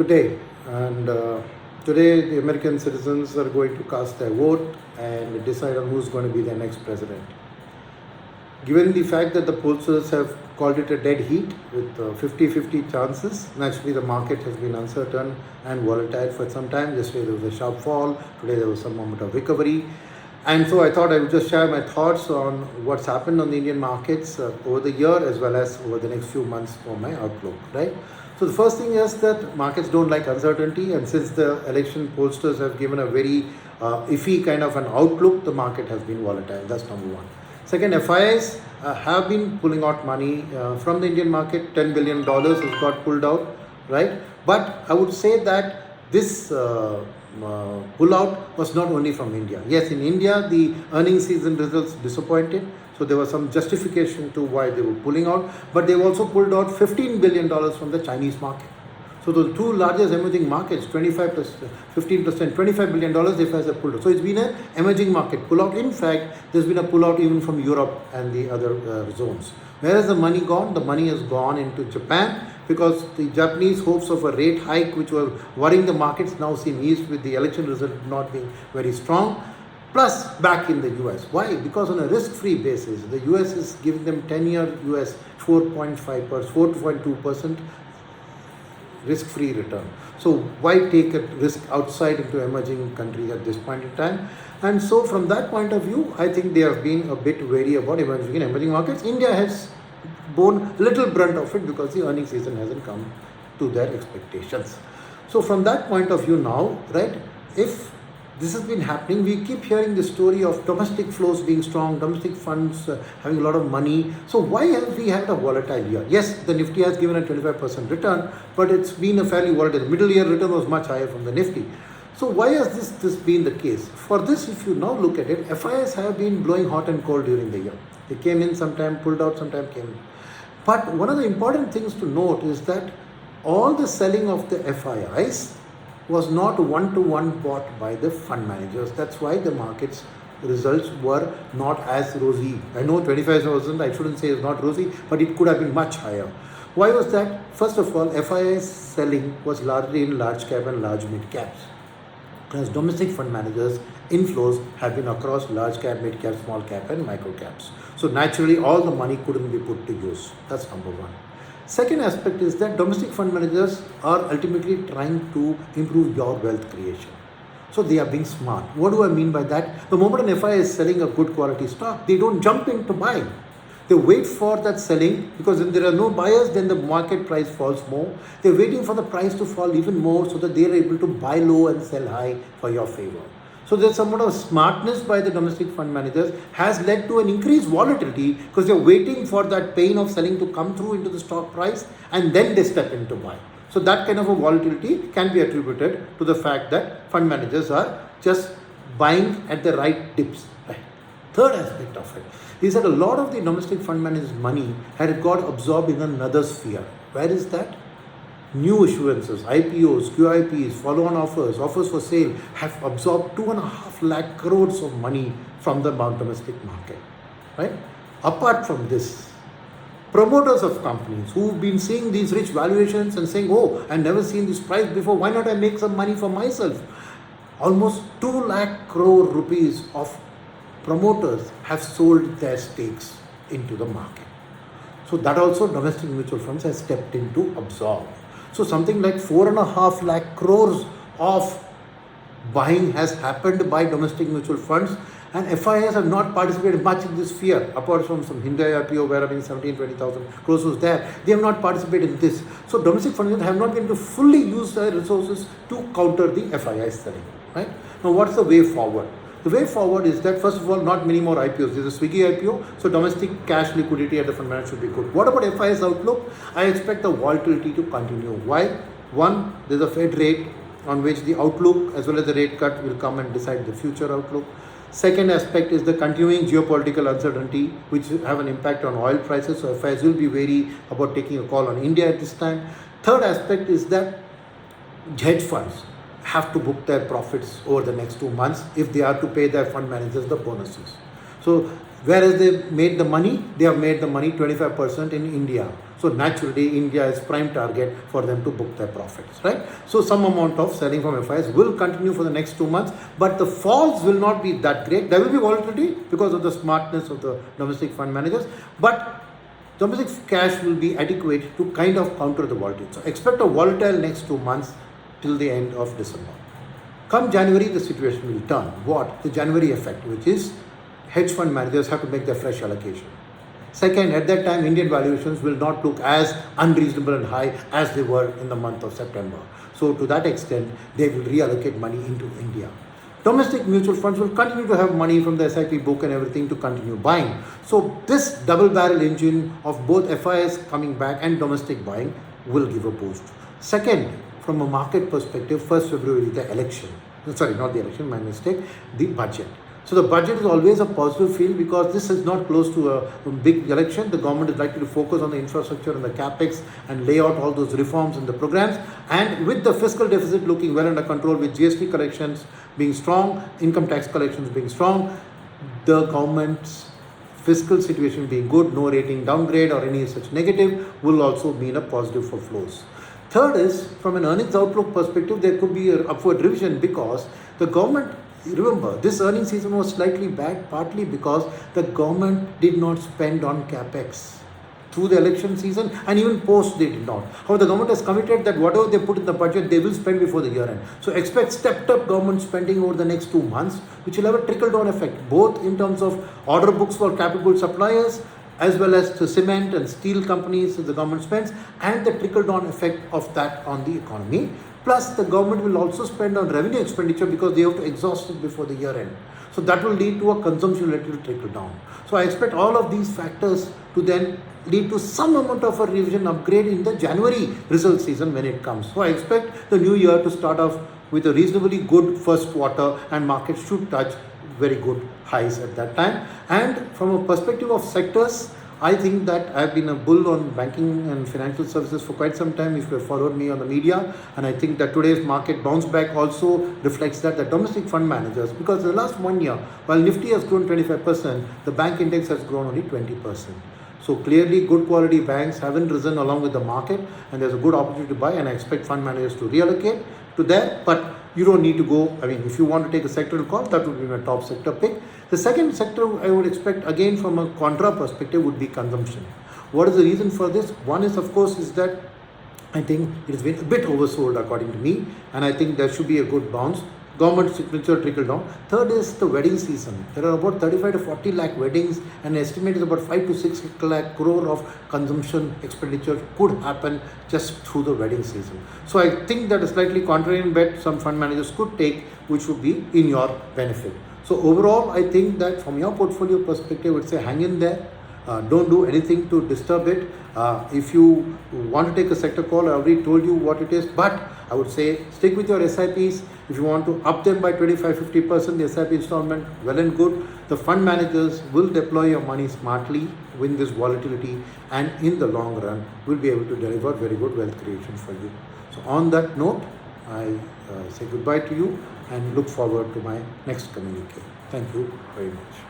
Good day. And today, the American citizens are going to cast their vote and decide on who's going to be their next president. Given the fact that the pollsters have called it a dead heat with 50-50 chances, naturally the market has been uncertain and volatile for some time. Yesterday there was a sharp fall, today there was some moment of recovery. And so I thought I would just share my thoughts on what's happened on the Indian markets over the year as well as over the next few months for my outlook, right? So the first thing is that markets don't like uncertainty, and since the election pollsters have given a very iffy kind of an outlook, the market has been volatile. That's number one. Second, FIIs have been pulling out money from the Indian market. $10 billion has got pulled out, right? But I would say that this pullout was not only from India. Yes, in India, the earnings season results disappointed. So there was some justification to why they were pulling out. But they've also pulled out $15 billion from the Chinese market. So the two largest emerging markets, 15%, $25 billion, FIIs have pulled out. So it's been an emerging market pullout. In fact, there's been a pullout even from Europe and the other zones. Where has the money gone? The money has gone into Japan because the Japanese hopes of a rate hike, which were worrying the markets, now seem eased with the election result not being very strong. Plus back in the US. Why? Because on a risk-free basis, the US is giving them 10-year US 4.2% risk-free return. So why take a risk outside into emerging countries at this point in time? And so from that point of view, I think they have been a bit wary about emerging markets. India has borne little brunt of it because the earnings season hasn't come to their expectations. So from that point of view now, right, if this has been happening, we keep hearing the story of domestic flows being strong, domestic funds having a lot of money. So why have we had a volatile year? Yes, the Nifty has given a 25% return, but it's been a fairly volatile. Middle year return was much higher from the Nifty. So why has this been the case? For this, if you now look at it, FIIs have been blowing hot and cold during the year. They came in sometime, pulled out, sometime came in. But one of the important things to note is that all the selling of the FIIs was not one-to-one bought by the fund managers. That's why the market's results were not as rosy. I know 25,000, I shouldn't say it's not rosy, but it could have been much higher. Why was that? First of all, FIIs selling was largely in large cap and large mid caps. As domestic fund managers, inflows have been across large cap, mid cap, small cap and micro caps. So naturally, all the money couldn't be put to use. That's number one. Second aspect is that domestic fund managers are ultimately trying to improve your wealth creation. So they are being smart. What do I mean by that? The moment an FI is selling a good quality stock, they don't jump into buying. They wait for that selling, because if there are no buyers, then the market price falls more. They're waiting for the price to fall even more so that they are able to buy low and sell high for your favor. So there's somewhat of smartness by the domestic fund managers has led to an increased volatility because they're waiting for that pain of selling to come through into the stock price and then they step into buy. So that kind of a volatility can be attributed to the fact that fund managers are just buying at the right dips. Right. Third aspect of it is that a lot of the domestic fund managers' money had got absorbed in another sphere. Where is that? New issuances, IPOs, QIPs, follow-on offers, offers for sale have absorbed 2.5 lakh crores of money from the domestic market, right? Apart from this, promoters of companies who've been seeing these rich valuations and saying, oh, I've never seen this price before, why not I make some money for myself? Almost 2 lakh crore rupees of promoters have sold their stakes into the market. So that also domestic mutual funds have stepped in to absorb. So something like 4.5 lakh crores of buying has happened by domestic mutual funds, and FIIs have not participated much in this sphere, apart from some Hyundai IPO where I mean 17-20,000 crores was there. They have not participated in this. So domestic funds have not been able to fully use their resources to counter the FII selling. Right? Now what's the way forward? The way forward is that, first of all, not many more IPOs. There's a Swiggy IPO, so domestic cash liquidity at the fund manager should be good. What about FII's outlook? I expect the volatility to continue. Why? One, there's a Fed rate on which the outlook as well as the rate cut will come and decide the future outlook. Second aspect is the continuing geopolitical uncertainty, which have an impact on oil prices. So FIIs will be wary about taking a call on India at this time. Third aspect is that hedge funds have to book their profits over the next 2 months if they are to pay their fund managers the bonuses. So whereas they made the money, they have made the money 25% in India. So naturally, India is prime target for them to book their profits, right? So some amount of selling from FIs will continue for the next 2 months, but the falls will not be that great. There will be volatility because of the smartness of the domestic fund managers, but domestic cash will be adequate to kind of counter the volatility. So expect a volatile next 2 months till the end of December. Come January, the situation will turn. What? The January effect, which is hedge fund managers have to make their fresh allocation. Second, at that time, Indian valuations will not look as unreasonable and high as they were in the month of September. So to that extent, they will reallocate money into India. Domestic mutual funds will continue to have money from the SIP book and everything to continue buying. So this double barrel engine of both FIs coming back and domestic buying will give a boost. Second, from a market perspective, 1st February, the election. Sorry, not the election, my mistake, the budget. So the budget is always a positive feel because this is not close to a big election. The government is likely to focus on the infrastructure and the capex and lay out all those reforms and the programs. And with the fiscal deficit looking well under control, with GST collections being strong, income tax collections being strong, the government's fiscal situation being good, no rating downgrade or any such negative will also mean a positive for flows. Third is, from an earnings outlook perspective, there could be an upward revision because the government, remember, this earnings season was slightly bad partly because the government did not spend on capex through the election season and even post they did not. However, the government has committed that whatever they put in the budget, they will spend before the year end. So expect stepped up government spending over the next 2 months, which will have a trickle down effect, both in terms of order books for capital goods suppliers, as well as the cement and steel companies the government spends, and the trickle down effect of that on the economy. Plus, the government will also spend on revenue expenditure because they have to exhaust it before the year end. So that will lead to a consumption that will trickle down. So I expect all of these factors to then lead to some amount of a revision upgrade in the January result season when it comes. So I expect the new year to start off with a reasonably good first quarter and markets should touch very good highs at that time. And from a perspective of sectors, I think that I've been a bull on banking and financial services for quite some time if you have followed me on the media, and I think that today's market bounce back also reflects that the domestic fund managers, because the last 1 year, while Nifty has grown 25%, the bank index has grown only 20%. So clearly good quality banks haven't risen along with the market and there's a good opportunity to buy, and I expect fund managers to reallocate to that, but you don't need to go, I mean, if you want to take a sectoral call, that would be my top sector pick. The second sector I would expect, again from a contra perspective, would be consumption. What is the reason for this? One is, of course, is that I think it has been a bit oversold according to me, and I think there should be a good bounce. Government signature trickle down. Third is the wedding season. There are about 35 to 40 lakh weddings, and the estimate is about 5 to 6 lakh crore of consumption expenditure could happen just through the wedding season. So I think that a slightly contrarian bet some fund managers could take, which would be in your benefit. So overall, I think that from your portfolio perspective, I would say hang in there. Don't do anything to disturb it. If you want to take a sector call, I already told you what it is, but I would say stick with your SIPs. If you want to up them by 25-50%, the SIP installment, well and good. The fund managers will deploy your money smartly, win this volatility, and in the long run will be able to deliver very good wealth creation for you. So on that note, I say goodbye to you and look forward to my next communique. Thank you very much.